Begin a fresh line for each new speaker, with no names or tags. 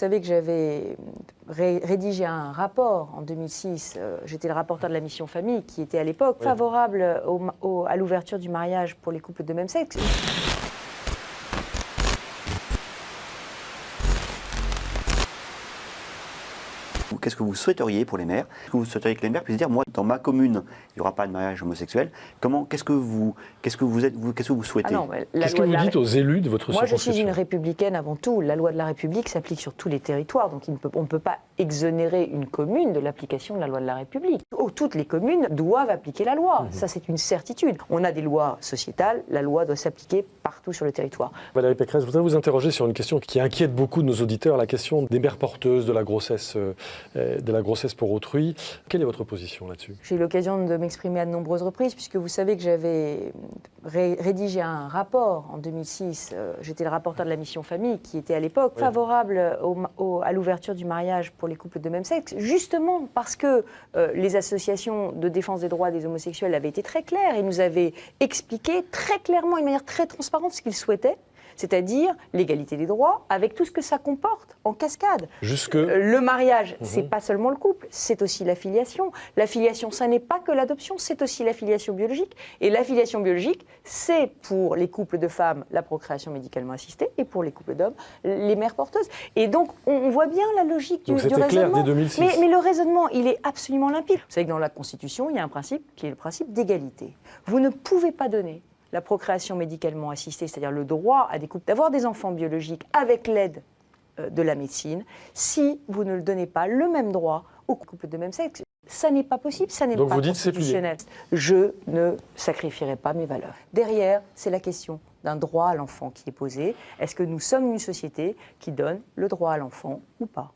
Vous savez que j'avais rédigé un rapport en 2006, j'étais le rapporteur de la mission famille, qui était à l'époque favorable à l'ouverture du mariage pour les couples de même sexe.
Qu'est-ce que vous souhaiteriez pour les maires? Est-ce que vous souhaiteriez que les maires puissent dire, moi, dans ma commune, il n'y aura pas de mariage homosexuel? Qu'est-ce que vous souhaitez?
Qu'est-ce que vous dites aux élus de votre circonscription?
Moi, je suis une républicaine avant tout. La loi de la République s'applique sur tous les territoires, donc on ne peut pas exonérer une commune de l'application de la loi de la République. Toutes les communes doivent appliquer la loi. Ça, c'est une certitude. On a des lois sociétales, la loi doit s'appliquer partout sur le territoire.
Valérie Pécresse, je voudrais vous interroger sur une question qui inquiète beaucoup de nos auditeurs, la question des mères porteuses, de la grossesse pour autrui. Quelle est votre position là-dessus?
J'ai eu l'occasion de m'exprimer à de nombreuses reprises, puisque vous savez que j'avais rédigé un rapport en 2006, j'étais le rapporteur de la mission famille, qui était à l'époque favorable à l'ouverture du mariage pour les couples de même sexe, justement parce que les associations de défense des droits des homosexuels avaient été très claires et nous avaient expliqué très clairement, de manière très transparente, ce qu'ils souhaitaient, c'est-à-dire l'égalité des droits, avec tout ce que ça comporte en cascade. Le mariage, c'est pas seulement le couple, c'est aussi la filiation. La filiation, ça n'est pas que l'adoption, c'est aussi la filiation biologique. Et la filiation biologique, c'est pour les couples de femmes la procréation médicalement assistée et pour les couples d'hommes, les mères porteuses. Et donc, on voit bien la logique du raisonnement.
Clair dès 2006.
Mais le raisonnement, il est absolument limpide. Vous savez que dans la Constitution, il y a un principe qui est le principe d'égalité. Vous ne pouvez pas donner la procréation médicalement assistée, c'est-à-dire le droit à des couples d'avoir des enfants biologiques avec l'aide de la médecine, si vous ne le donnez pas le même droit aux couples de même sexe. Ça n'est pas possible, ça n'est pas constitutionnel. Je ne sacrifierai pas mes valeurs. Derrière, c'est la question d'un droit à l'enfant qui est posée. Est-ce que nous sommes une société qui donne le droit à l'enfant ou pas ?